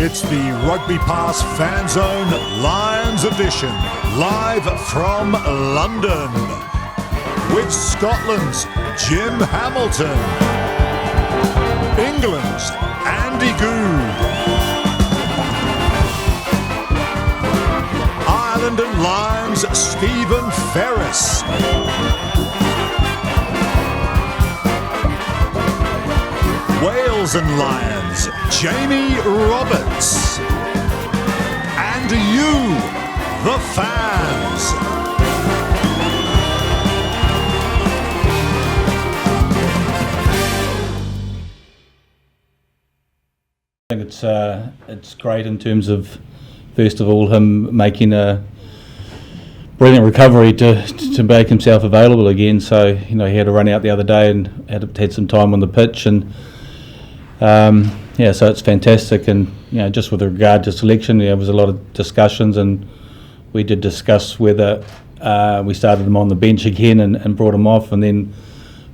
It's the RugbyPass Fan Zone Lions edition, live from London, with Scotland's Jim Hamilton, England's Andy Goode, Ireland and Lions' Stephen Ferris, Wales and Lions' Jamie Roberts, and you, the fans. I think it's great in terms of, first of all, him making a brilliant recovery to make himself available again. So, you know, he had a run out the other day and had some time on the pitch, and so it's fantastic. And you know, just with regard to selection, there was a lot of discussions, and we did discuss whether we started him on the bench again and brought him off. And then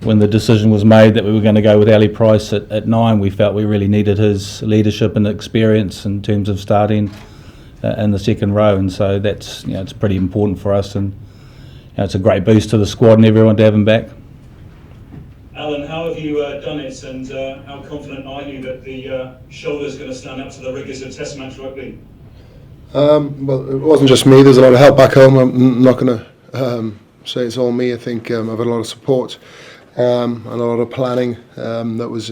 when the decision was made that we were going to go with Ali Price at 9, we felt we really needed his leadership and experience in terms of starting in the second row. And so that's, you know, it's pretty important for us, and you know, it's a great boost to the squad and everyone to have him back. Alan, how have you done it, and how confident are you that the shoulder's going to stand up to the rigours of Test match rugby? Well, it wasn't just me. There's a lot of help back home. I'm not going to say it's all me. I think I've had a lot of support and a lot of planning that was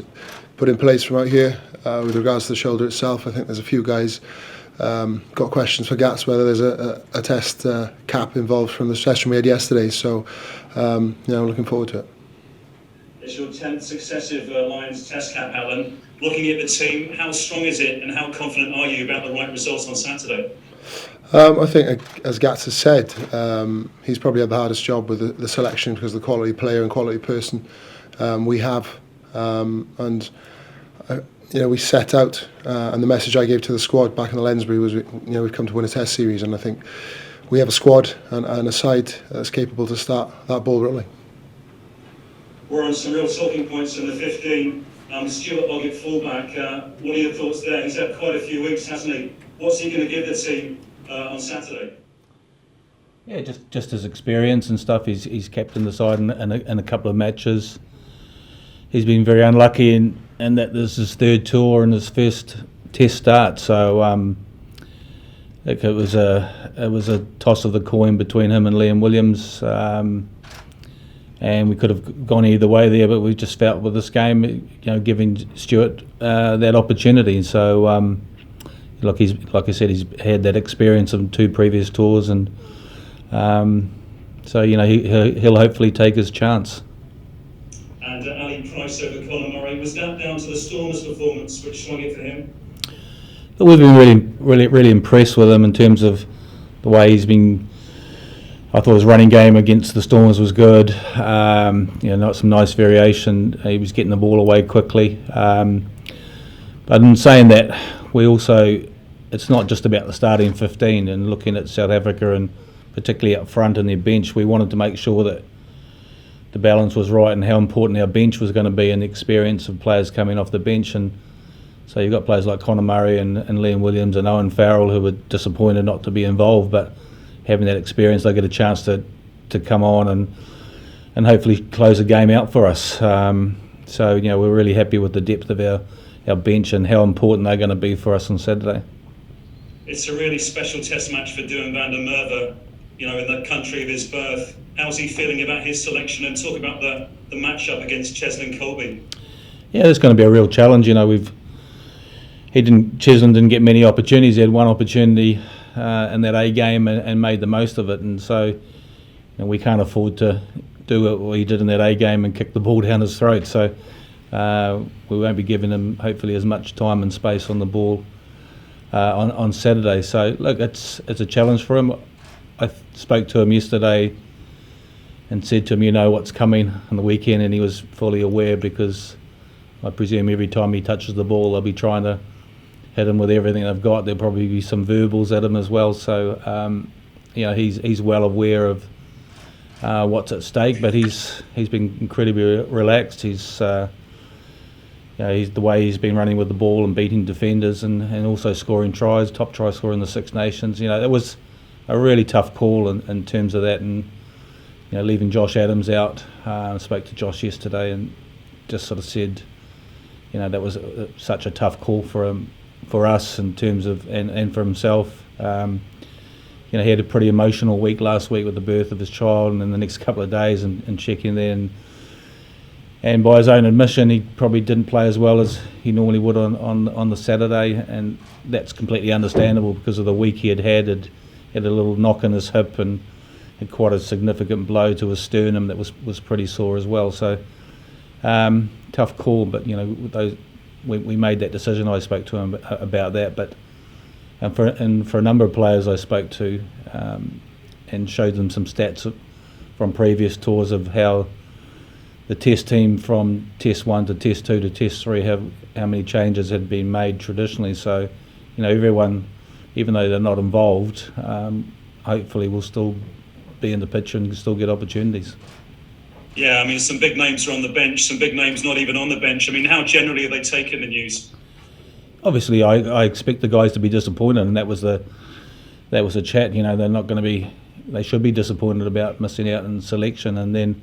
put in place from out here with regards to the shoulder itself. I think there's a few guys got questions for Gats whether there's a test cap involved from the session we had yesterday. So, I'm looking forward to it. It's your 10th successive Lions test cap, Alan. Looking at the team, how strong is it, and how confident are you about the right results on Saturday? I think, as Gats has said, he's probably had the hardest job with the selection because of the quality player and quality person we have. We set out, and the message I gave to the squad back in the Lensbury was, we've come to win a test series, and I think we have a squad and a side that's capable to start that ball rolling. We're on some real talking points in the 15. Stuart Ogg at fullback. What are your thoughts there? He's had quite a few weeks, hasn't he? What's he going to give the team on Saturday? Yeah, just his experience and stuff. He's captained the side in a couple of matches. He's been very unlucky in that this is his third tour and his first test start. So it was a toss of the coin between him and Liam Williams. And we could have gone either way there, but we just felt with this game, giving Stuart that opportunity. So, like I said, he's had that experience of 2 previous tours, and so he'll hopefully take his chance. And Ali Price over Conor Murray, was that down to the Stormers' performance which swung it for him? We've been really impressed with him in terms of the way he's been. I thought his running game against the Stormers was good. Not some nice variation. He was getting the ball away quickly. But in saying that, it's not just about the starting 15 and looking at South Africa, and particularly up front in their bench. We wanted to make sure that the balance was right and how important our bench was going to be and the experience of players coming off the bench. And so you've got players like Conor Murray and Liam Williams and Owen Farrell who were disappointed not to be involved, but having that experience, they get a chance to come on and hopefully close the game out for us. So we're really happy with the depth of our bench and how important they're going to be for us on Saturday. It's a really special test match for Duhan van der Merwe, in the country of his birth. How's he feeling about his selection? And talk about the match-up against Cheslin Colby. Yeah, it's going to be a real challenge. Cheslin didn't get many opportunities. He had one opportunity in that A game and made the most of it, and so we can't afford to do what he did in that A game and kick the ball down his throat. So we won't be giving him hopefully as much time and space on the ball on Saturday. So look, it's a challenge for him. I spoke to him yesterday and said to him, what's coming on the weekend, and he was fully aware, because I presume every time he touches the ball they'll be trying to hit him with everything they've got. There'll probably be some verbals at him as well. So he's well aware of what's at stake, but he's been incredibly relaxed. He's he's the way he's been running with the ball and beating defenders and also scoring tries, top try scorer in the Six Nations. It was a really tough call in terms of that, and leaving Josh Adams out. I spoke to Josh yesterday and just sort of said, that was such a tough call for him, for us in terms of and for himself. He had a pretty emotional week last week with the birth of his child, and then the next couple of days and checking there. And by his own admission, he probably didn't play as well as he normally would on the Saturday, and that's completely understandable because of the week he had a little knock in his hip and had quite a significant blow to his sternum that was pretty sore as well. So tough call, but we made that decision. I spoke to him about that, but for a number of players I spoke to and showed them some stats from previous tours of how the test team from test 1 to test 2 to test 3 how many changes had been made traditionally. So everyone, even though they're not involved, hopefully will still be in the picture and still get opportunities. Yeah, I mean, some big names are on the bench, some big names not even on the bench. I mean, how generally are they taking the news? Obviously, I expect the guys to be disappointed, and that was a chat. They're not going to be. They should be disappointed about missing out in selection,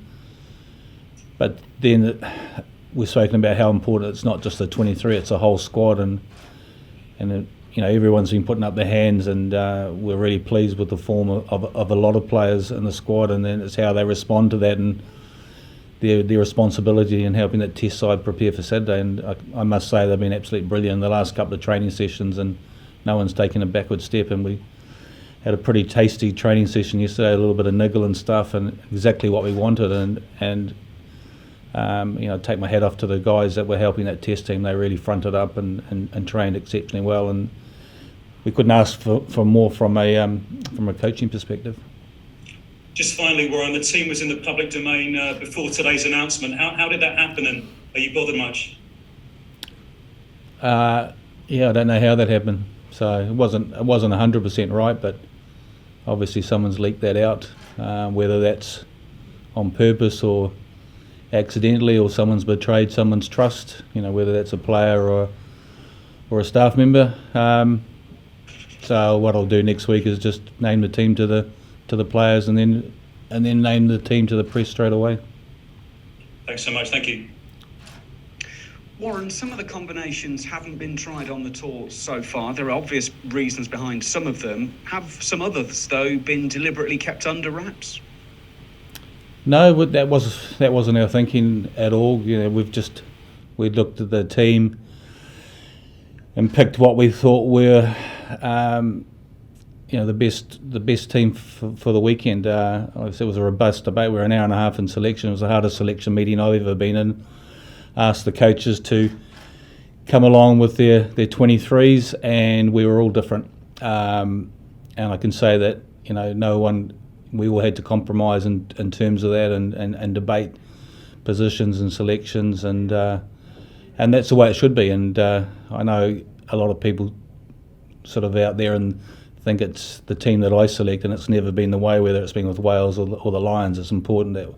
but then we've spoken about how important it's not just the 23; it's a whole squad, and everyone's been putting up their hands, and we're really pleased with the form of a lot of players in the squad, and then it's how they respond to that and their responsibility in helping that test side prepare for Saturday. And I must say they've been absolutely brilliant in the last couple of training sessions, and no one's taken a backward step. And we had a pretty tasty training session yesterday, a little bit of niggle and stuff, and exactly what we wanted. And take my hat off to the guys that were helping that test team. They really fronted up and trained exceptionally well, and we couldn't ask for more from a coaching perspective. Just finally, Warren, the team was in the public domain before today's announcement. How did that happen, and are you bothered much? I don't know how that happened. So it wasn't 100% right, but obviously someone's leaked that out, whether that's on purpose or accidentally, or someone's betrayed someone's trust. Whether that's a player or a staff member. So what I'll do next week is just name the team to the players, and then name the team to the press straight away. Thanks so much. Thank you. Warren, some of the combinations haven't been tried on the tour so far. There are obvious reasons behind some of them. Have some others, though, been deliberately kept under wraps? No, that wasn't our thinking at all. We looked at the team and picked what we thought were the best team for the weekend. Obviously it was a robust debate. We were an hour and a half in selection. It was the hardest selection meeting I've ever been in. Asked the coaches to come along with their 23s, and we were all different. And I can say that we all had to compromise in terms of that and debate positions and selections, and that's the way it should be. And I know a lot of people sort of out there and think it's the team that I select, and it's never been the way, whether it's been with Wales or the Lions. It's important that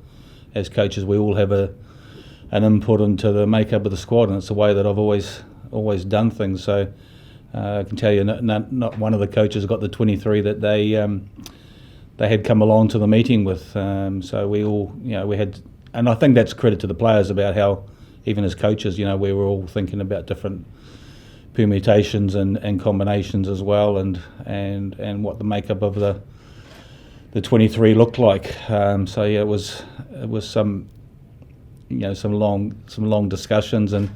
as coaches we all have an input into the makeup of the squad, and it's the way that I've always done things. So I can tell you not one of the coaches got the 23 that they had come along to the meeting with. So we all, we had, and I think that's credit to the players about how, even as coaches, we were all thinking about different permutations and combinations as well, and what the makeup of the 23 looked like. It was some long discussions, and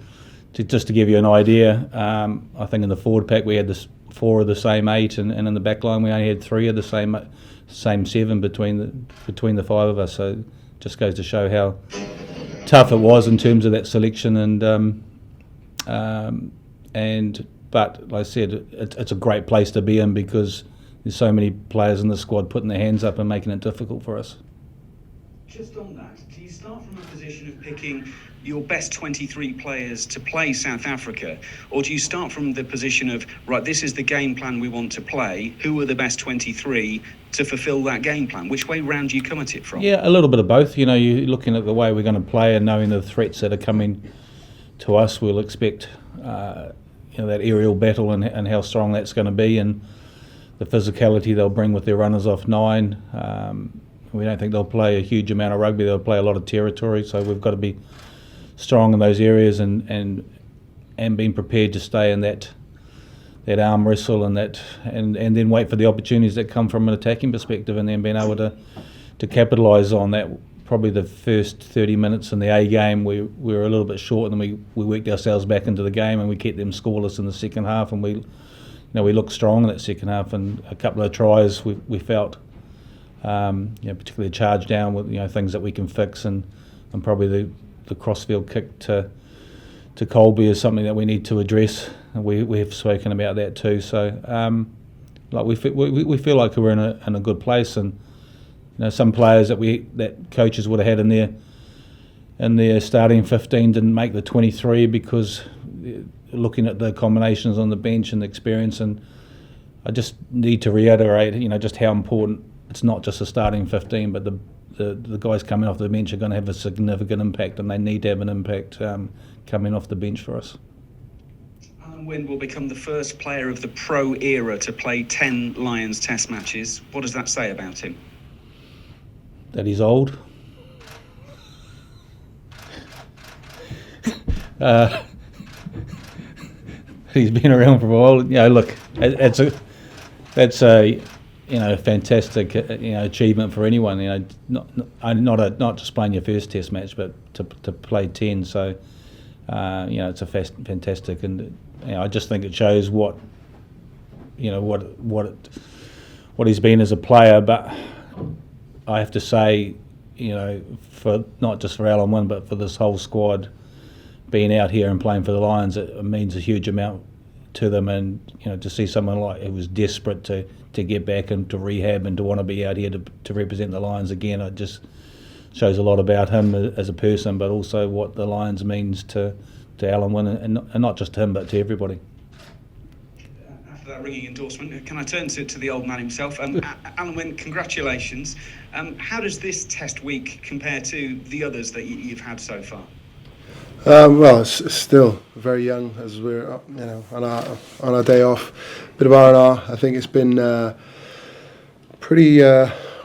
just to give you an idea, I think in the forward pack we had 4 of the same 8, and in the back line we only had 3 of the same 7 between the 5 of us. So it just goes to show how tough it was in terms of that selection, but like I said, it's a great place to be in because there's so many players in the squad putting their hands up and making it difficult for us. Just on that, do you start from a position of picking your best 23 players to play South Africa, or do you start from the position of, right, this is the game plan we want to play, who are the best 23 to fulfil that game plan? Which way round do you come at it from? Yeah, a little bit of both. You're looking at the way we're going to play and knowing the threats that are coming to us, we'll expect that aerial battle and how strong that's going to be, and the physicality they'll bring with their runners off 9. We don't think they'll play a huge amount of rugby. They'll play a lot of territory, so we've got to be strong in those areas and being prepared to stay in that arm wrestle and then wait for the opportunities that come from an attacking perspective, and then being able to capitalise on that. Probably the first 30 minutes in the A game, we were a little bit short, and we worked ourselves back into the game, and we kept them scoreless in the second half, and we looked strong in that second half, and a couple of tries we felt, particularly a charge down with things that we can fix, and probably the crossfield kick to Colby is something that we need to address, and we have spoken about that too. So we feel like we're in a good place, and some players that coaches would have had in their starting 15 didn't make the 23 because looking at the combinations on the bench and the experience, and I just need to reiterate, just how important it's not just the starting 15, but the guys coming off the bench are going to have a significant impact, and they need to have an impact coming off the bench for us. Alun Wyn will become the first player of the pro era to play 10 Lions Test matches. What does that say about him? That he's old. He's been around for a while. Look, that's a fantastic achievement for anyone. Not just playing your first Test match, but to play 10. So it's a fantastic, and I just think it shows what he's been as a player. But I have to say, for not just for Alun Wyn, but for this whole squad being out here and playing for the Lions, it means a huge amount to them. And to see someone like who was desperate to get back and to rehab and to want to be out here to represent the Lions again, it just shows a lot about him as a person, but also what the Lions means to Alun Wyn, and not just to him, but to everybody. After that ringing endorsement, can I turn to the old man himself? Alun Wyn, congratulations. How does this Test week compare to the others that you've had so far? Well, it's still very young as we're on our day off. Bit of R&R. I think it's been pretty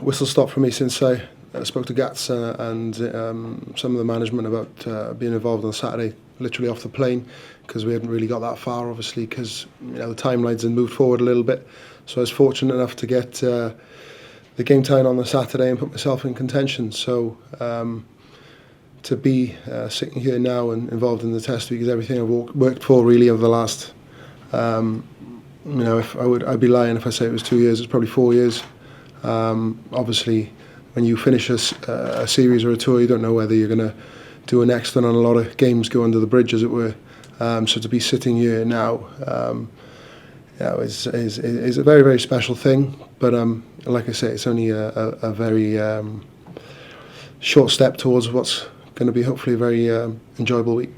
whistle stop for me since I spoke to Gats and some of the management about being involved on Saturday, literally off the plane, because we hadn't really got that far, obviously, because the timelines had moved forward a little bit. So I was fortunate enough to get the game time on the Saturday and put myself in contention. So to be sitting here now and involved in the Test week is everything I've worked for really over the last. If I'd be lying if I say it was 2 years. It's probably 4 years. Obviously, when you finish a series or a tour, you don't know whether you're going to do a next one, and a lot of games go under the bridge, as it were. So to be sitting here now, is a very, very special thing. But like I say, it's only a very short step towards what's going to be hopefully a very enjoyable week.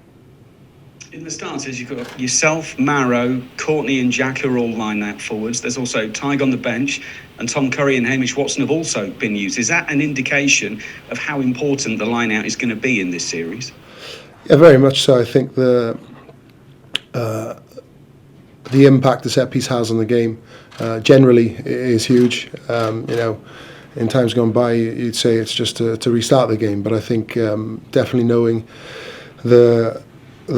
In the starters, you've got yourself, Maro, Courtney and Jack are all lined out forwards. There's also Tig on the bench, and Tom Curry and Hamish Watson have also been used. Is that an indication of how important the line-out is going to be in this series? Yeah, very much so. I think the impact the set piece has on the game generally is huge. In times gone by, you'd say it's just to restart the game, but I think definitely knowing the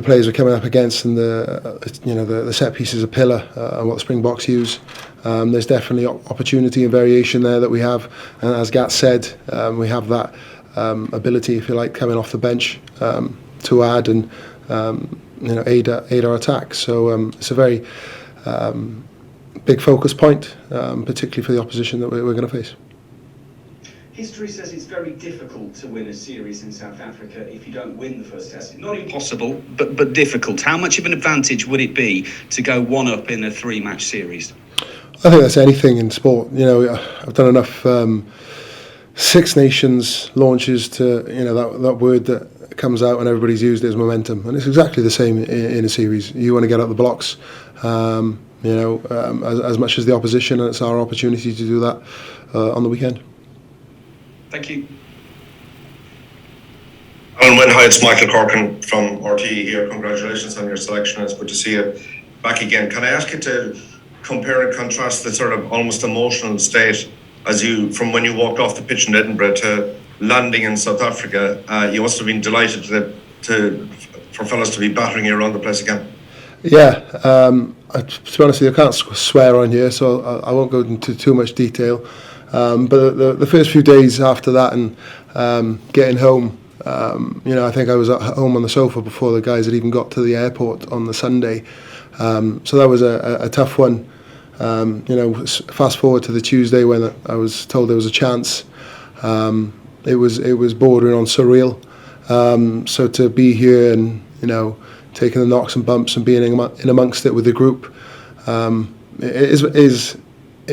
players we're coming up against, and the set piece is a pillar and what the Springboks use. There's definitely opportunity and variation there that we have, and as Gat said, we have that ability, if you like, coming off the bench to add and aid our attack. So it's a very big focus point, particularly for the opposition that we're going to face. History says it's very difficult to win a series in South Africa if you don't win the first Test. Not impossible, but difficult. How much of an advantage would it be to go one up in a 3-match series? I think that's anything in sport. I've done enough Six Nations launches to that word that comes out and everybody's used it as momentum, and it's exactly the same in a series. You want to get out the blocks, as much as the opposition, and it's our opportunity to do that on the weekend. Thank you. Alun Wyn, hi, it's Michael Corkin from RTE here. Congratulations on your selection. It's good to see you back again. Can I ask you to compare and contrast the sort of almost emotional state as you, from when you walked off the pitch in Edinburgh to landing in South Africa? You must have been delighted for fellas to be battering you around the place again. Yeah, to be honest with you, I can't swear on here, so I won't go into too much detail. But the first few days after that and getting home, I think I was at home on the sofa before the guys had even got to the airport on the Sunday. So that was a tough one. Fast forward to the Tuesday when I was told there was a chance. It was bordering on surreal. So to be here and taking the knocks and bumps and being in amongst it with the group, it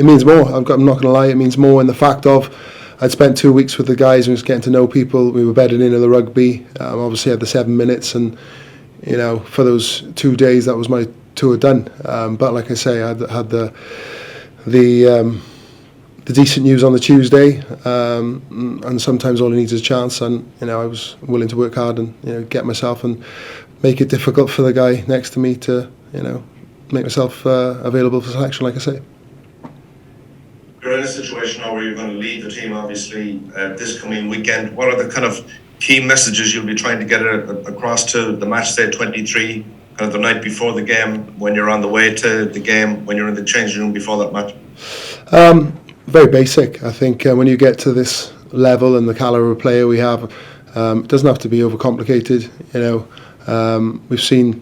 means more. I'm not going to lie, it means more in the fact of I'd spent 2 weeks with the guys and was getting to know people. We were bedding into the rugby. Obviously had the 7 minutes, and for those 2 days that was my tour done. But like I say, I had the decent news on the Tuesday, and sometimes all it needs is a chance. And I was willing to work hard and get myself and make it difficult for the guy next to me to make myself available for selection. Like I say. You're in a situation now where you're going to leave the team, obviously, this coming weekend. What are the kind of key messages you'll be trying to get across to the match day 23, kind of the night before the game, when you're on the way to the game, when you're in the changing room before that match? Very basic. I think when you get to this level and the calibre of player we have, it doesn't have to be overcomplicated. We've seen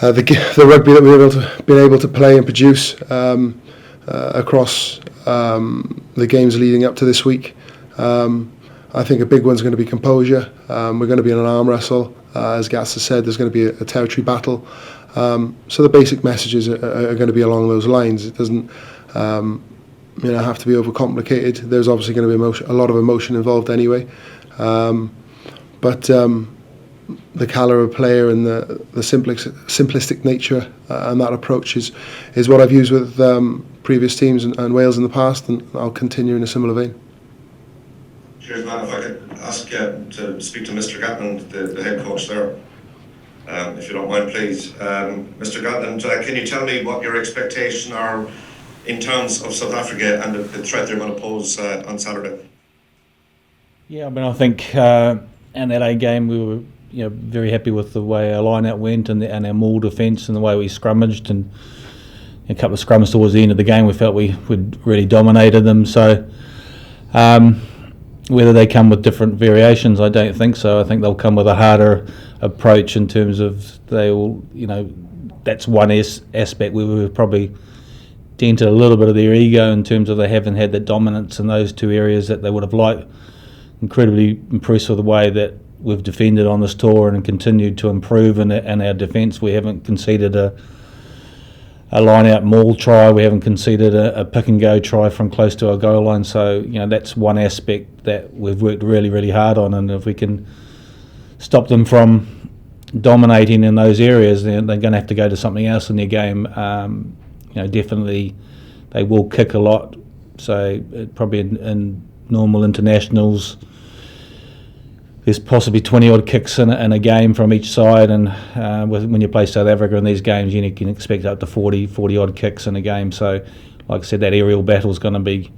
the rugby that we've been able to play and produce across the games leading up to this week. I think a big one's going to be composure. We're going to be in an arm wrestle. As Gats has said, there's going to be a territory battle. So the basic messages are going to be along those lines. It doesn't have to be overcomplicated. There's obviously going to be a lot of emotion involved anyway. But the calibre of player and the simplistic nature and that approach is what I've used with previous teams and Wales in the past, and I'll continue in a similar vein. Cheers, man. If I could ask you to speak to Mr. Gatland, the head coach there, if you don't mind, please. Mr. Gatland, can you tell me what your expectations are in terms of South Africa and the threat they're going to pose on Saturday? Yeah, I think in that A game we were very happy with the way our line out went and our maul defence and the way we scrummaged, and a couple of scrums towards the end of the game we felt we'd really dominated them. So whether they come with different variations, I don't think so. I think they'll come with a harder approach in terms of that's one aspect where we were probably dented a little bit of their ego in terms of they haven't had that dominance in those two areas that they would have liked. Incredibly impressed with the way that we've defended on this tour and continued to improve in our defence. We haven't conceded a line-out maul try. We haven't conceded a pick-and-go try from close to our goal line. So, that's one aspect that we've worked really, really hard on. And if we can stop them from dominating in those areas, then they're going to have to go to something else in their game. Definitely they will kick a lot. So probably in normal internationals, there's possibly 20-odd kicks in a game from each side, and when you play South Africa in these games, you can expect up to 40-odd kicks in a game. So, like I said, that aerial battle is going to be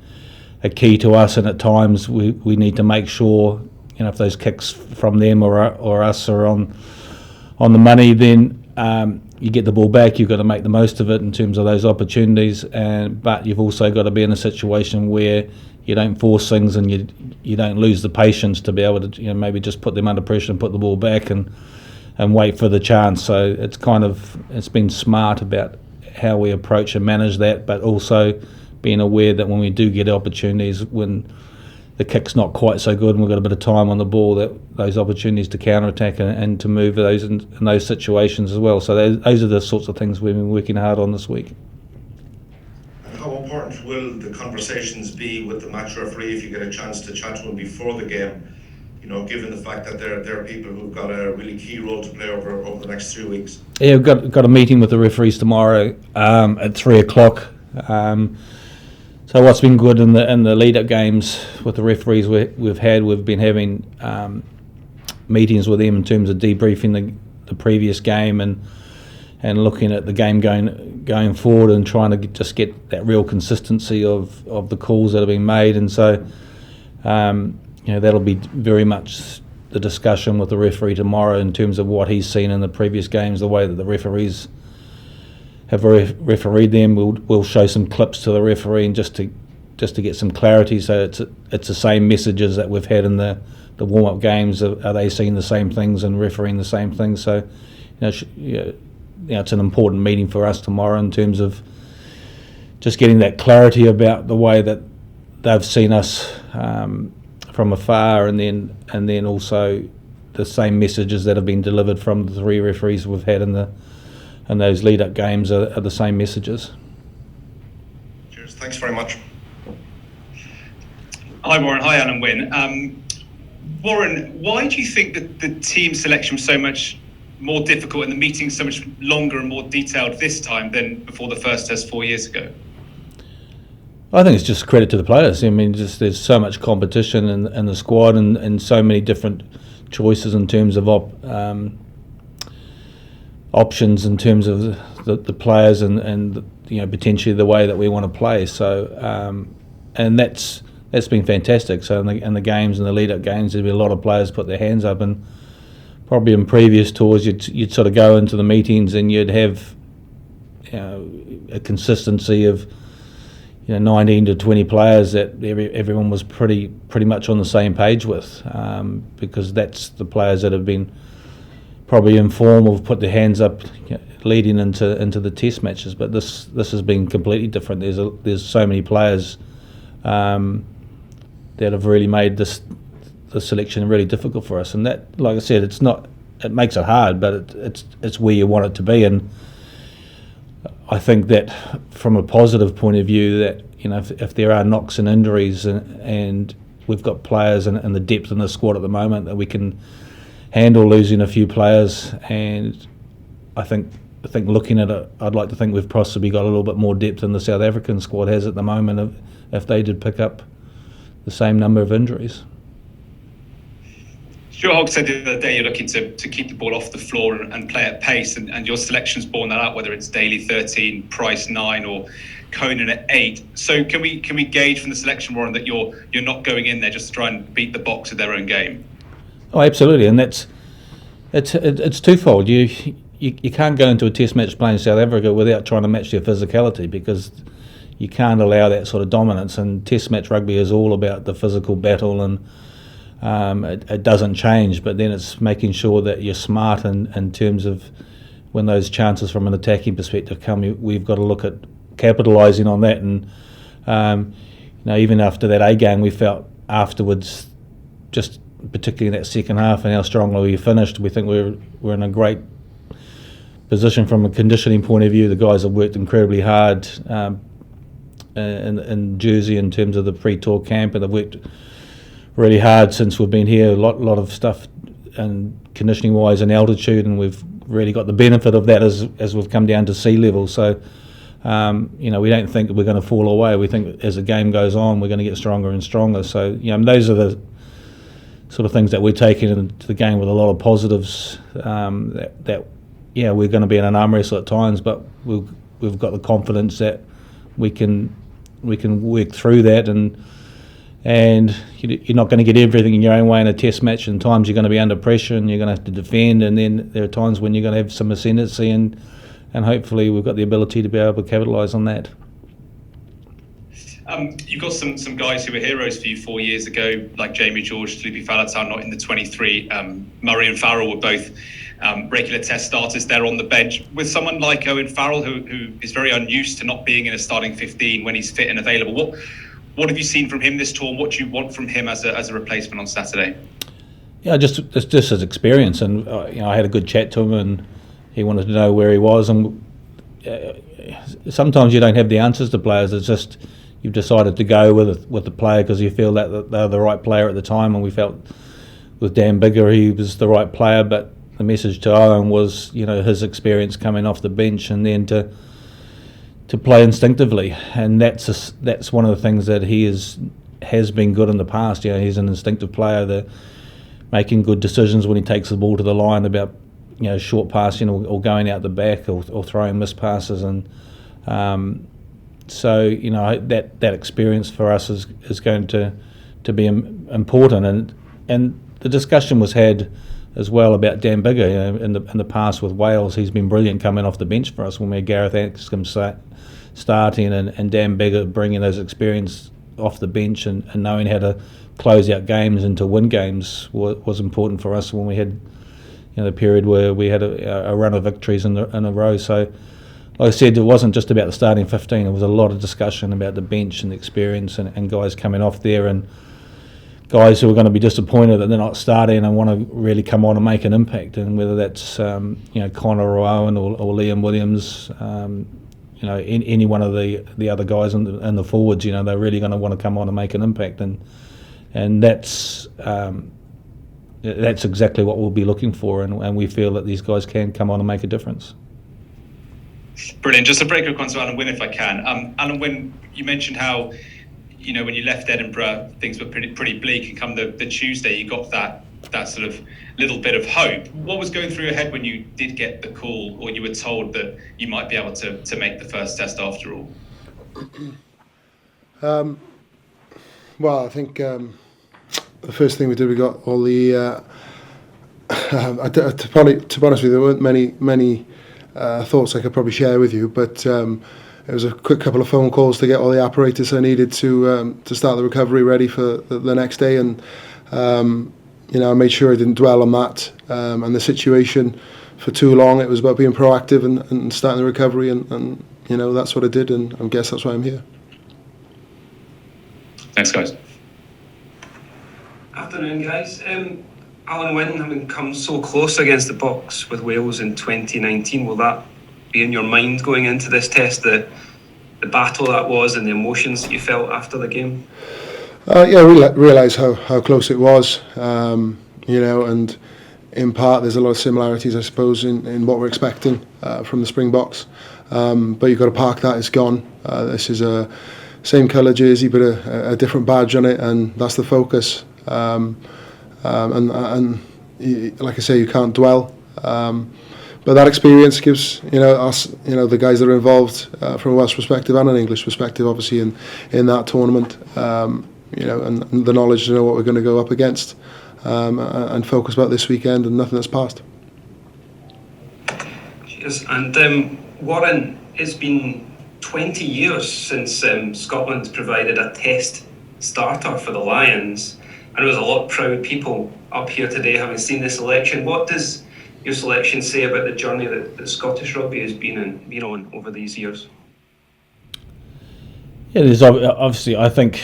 a key to us, and at times we need to make sure, if those kicks from them or us are on the money, then you get the ball back. You've got to make the most of it in terms of those opportunities, but you've also got to be in a situation where you don't force things and you don't lose the patience to be able to maybe just put them under pressure and put the ball back and wait for the chance. So it's been smart about how we approach and manage that, but also being aware that when we do get opportunities, when the kick's not quite so good and we've got a bit of time on the ball, that those opportunities to counter-attack and to move those in those situations as well. So those are the sorts of things we've been working hard on this week. How important will the conversations be with the match referee if you get a chance to chat to him before the game? Given the fact that there are people who've got a really key role to play over the next 3 weeks. Yeah, we've got a meeting with the referees tomorrow at 3:00. So what's been good in the lead-up games with the referees we've been having meetings with them in terms of debriefing the previous game and looking at the game going forward and trying to just get that real consistency of the calls that have been made. And so that'll be very much the discussion with the referee tomorrow in terms of what he's seen in the previous games, the way that the referees have refereed them. We'll show some clips to the referee and just to get some clarity, so it's the same messages that we've had in the warm-up games. Are they seeing the same things and refereeing the same things? So it's an important meeting for us tomorrow in terms of just getting that clarity about the way that they've seen us from afar, and then also the same messages that have been delivered from the 3 referees we've had in those lead-up games are the same messages. Cheers. Thanks very much. Hi Warren, hi Alun Wyn. Warren, why do you think that the team selection was so much more difficult and the meetings so much longer and more detailed this time than before the first test 4 years ago? I think it's just credit to the players. I mean, there's so much competition in the squad and so many different choices in terms of options in terms of the players and potentially the way that we want to play. So and that's been fantastic. So in the games, in the lead-up games, there's been a lot of players put their hands up, and probably in previous tours you'd sort of go into the meetings and you'd have a consistency of 19 to 20 players that everyone was pretty much on the same page with, because that's the players that have been probably informed or put their hands up leading into the test matches. But this has been completely different. There's so many players that have really made the selection really difficult for us, and that, like I said, it makes it hard, but it's where you want it to be. And I think that from a positive point of view, that if there are knocks and injuries and we've got players and the depth in the squad at the moment that we can handle losing a few players. And I think looking at it, I'd like to think we've possibly got a little bit more depth than the South African squad has at the moment if they did pick up the same number of injuries. Stuart Hogg said the other day you're looking to keep the ball off the floor and play at pace, and your selection's borne that out, whether it's Daly 13, Price 9 or Conan at 8. So can we gauge from the selection, Warren, that you're not going in there just to try and beat the Boks at their own game? Oh, absolutely, and it's twofold. You can't go into a test match playing South Africa without trying to match their physicality, because you can't allow that sort of dominance, and test match rugby is all about the physical battle, and it doesn't change, but then it's making sure that you're smart in terms of when those chances from an attacking perspective come, we've got to look at capitalising on that. And even after that A game, we felt afterwards, just particularly in that second half and how strongly we finished, we think we're in a great position from a conditioning point of view. The guys have worked incredibly hard in Jersey in terms of the pre-tour camp, and they've worked really hard since we've been here. A lot of stuff and conditioning wise and altitude, and we've really got the benefit of that as we've come down to sea level. So we don't think we're going to fall away. We think as the game goes on, we're going to get stronger and stronger. So those are the sort of things that we're taking into the game with a lot of positives. That we're going to be in an arm wrestle at times, but we've got the confidence that we can work through that, and you're not going to get everything in your own way in a test match. And times you're going to be under pressure and you're going to have to defend, and then there are times when you're going to have some ascendancy, and hopefully we've got the ability to be able to capitalise on that. You've got some guys who were heroes for you 4 years ago, like Jamie George, Tulupi Faletau, not in the 23. Murray and Farrell were both regular test starters there on the bench. With someone like Owen Farrell, who is very unused to not being in a starting 15 when he's fit and available, what have you seen from him this tour, and what do you want from him as a replacement on Saturday? Yeah, just his experience, and I had a good chat to him, and he wanted to know where he was. And sometimes you don't have the answers to players. It's just you've decided to go with the player because you feel that they're the right player at the time, and we felt with Dan Bigger he was the right player. But the message to Owen was, his experience coming off the bench, and then to play instinctively, and that's one of the things that he has been good in the past. He's an instinctive player. making good decisions when he takes the ball to the line about short passing or going out the back or throwing missed passes, and so that experience for us is going to be important, and the discussion was had as well about Dan Biggar. In the past with Wales, he's been brilliant coming off the bench for us when we had Gareth Atkins starting and Dan Biggar bringing those experience off the bench and knowing how to close out games and to win games was important for us when we had the period where we had a run of victories in a row. So like I said, it wasn't just about the starting 15. There was a lot of discussion about the bench and the experience and guys coming off there, and guys who are going to be disappointed that they're not starting and want to really come on and make an impact. And whether that's Connor or Owen or Liam Williams, any one of the other guys in the forwards, they're really going to want to come on and make an impact. And that's exactly what we'll be looking for, and we feel that these guys can come on and make a difference. Brilliant. Just a very quick one to Alun Wyn, if I can. Alun Wyn, you mentioned how, when you left Edinburgh, things were pretty bleak, and come the Tuesday, you got that sort of little bit of hope. What was going through your head when you did get the call, or you were told that you might be able to make the first test after all? Well, I think the first thing we did, we got all the. To be honest with you, there weren't many thoughts I could probably share with you, but it was a quick couple of phone calls to get all the apparatus I needed to start the recovery ready for the next day, and I made sure I didn't dwell on that and the situation for too long. It was about being proactive and starting the recovery, and that's what I did, and I guess that's why I'm here. Thanks, guys. Afternoon, guys. Alun Wyn, having come so close against the Boks with Wales in 2019, will that be in your mind going into this test, the battle that was and the emotions that you felt after the game? I realise how close it was, and in part there's a lot of similarities, I suppose, in what we're expecting from the Springboks, but you've got to park that. It's gone. This is a same colour jersey but a different badge on it, and that's the focus. And like I say, you can't dwell. But that experience gives us, the guys that are involved from a Welsh perspective and an English perspective, obviously in that tournament, and the knowledge to know what we're going to go up against, and focus about this weekend and nothing that's passed. Cheers. And Warren, it's been 20 years since Scotland provided a test starter for the Lions, and there was a lot of proud people up here today having seen the selection. What does your selection say about the journey that Scottish rugby has been on over these years? Yeah, there's obviously, I think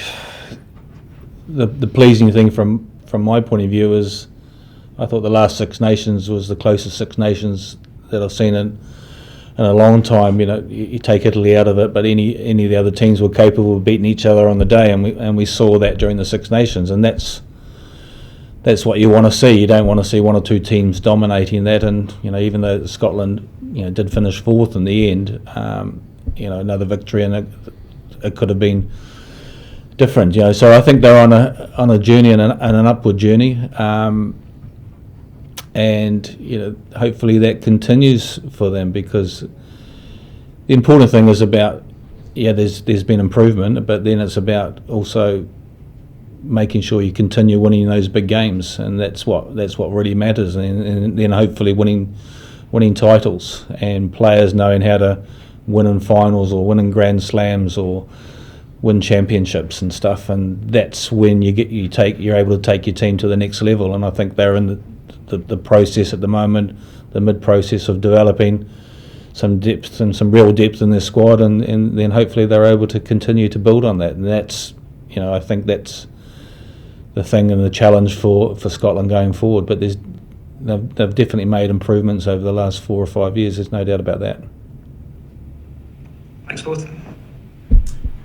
the pleasing thing from my point of view is I thought the last Six Nations was the closest Six Nations that I've seen in a long time. You take Italy out of it, but any of the other teams were capable of beating each other on the day, and we saw that during the Six Nations, and that's what you want to see. You don't want to see one or two teams dominating that, and even though Scotland did finish fourth in the end, another victory, and it could have been different. So I think they're on a journey and an upward journey, and hopefully that continues for them, because the important thing is about there's been improvement, but then it's about also making sure you continue winning those big games, and that's what really matters, and then hopefully winning titles, and players knowing how to win in finals or win in Grand Slams or win championships and stuff, and that's when you're able to take your team to the next level. And I think they're in the process at the moment, the mid-process of developing some depth and some real depth in their squad, and then hopefully they're able to continue to build on that. And that's I think that's the thing and the challenge for Scotland going forward. But they've definitely made improvements over the last 4 or 5 years. There's no doubt about that. Thanks both.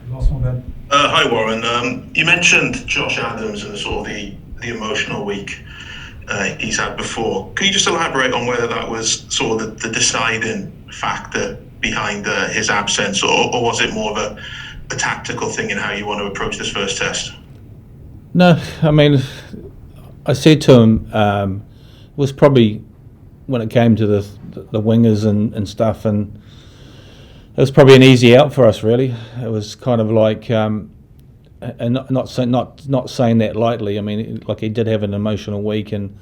Last one, Ben. Hi Warren. You mentioned Josh Adams and sort of the emotional week he's had before. Can you just elaborate on whether that was sort of the deciding factor behind his absence, or was it more of a tactical thing in how you want to approach this first test? No, I mean, I said to him, was probably when it came to the wingers and stuff, and it was probably an easy out for us. Really, it was kind of like, and not saying that lightly. I mean, like he did have an emotional week, and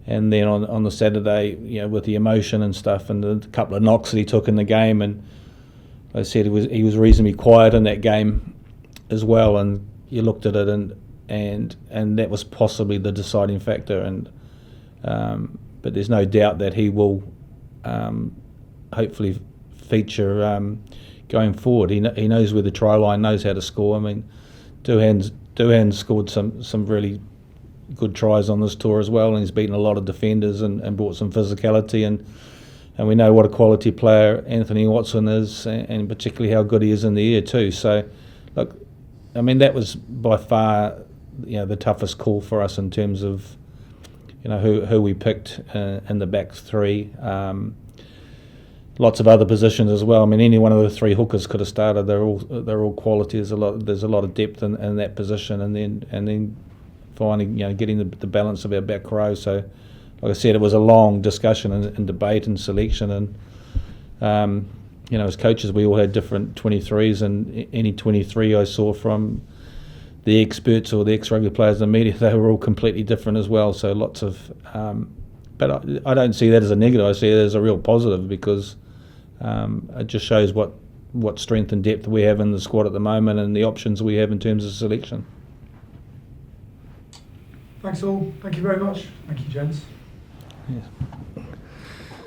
then on the Saturday, with the emotion and stuff, and the couple of knocks that he took in the game, and I said he was reasonably quiet in that game as well, and you looked at it and that was possibly the deciding factor, and but there's no doubt that he will hopefully feature going forward. He knows where the try line, knows how to score. I mean, Duhan's scored some really good tries on this tour as well, and he's beaten a lot of defenders and brought some physicality, and we know what a quality player Anthony Watson is, and particularly how good he is in the air too. So, look, I mean, that was by far the toughest call for us in terms of who we picked in the back three. Lots of other positions as well. I mean, any one of the three hookers could have started. They're all quality. There's a lot of depth in that position, and then finally getting the balance of our back row. So, like I said, it was a long discussion and debate and selection, and as coaches we all had different 23s, and any 23 I saw from the experts or the ex-rugby players in the media, they were all completely different as well. So lots of, but I don't see that as a negative. I see it as a real positive, because it just shows what strength and depth we have in the squad at the moment, and the options we have in terms of selection. Thanks all. Thank you very much. Thank you, gents. Yes.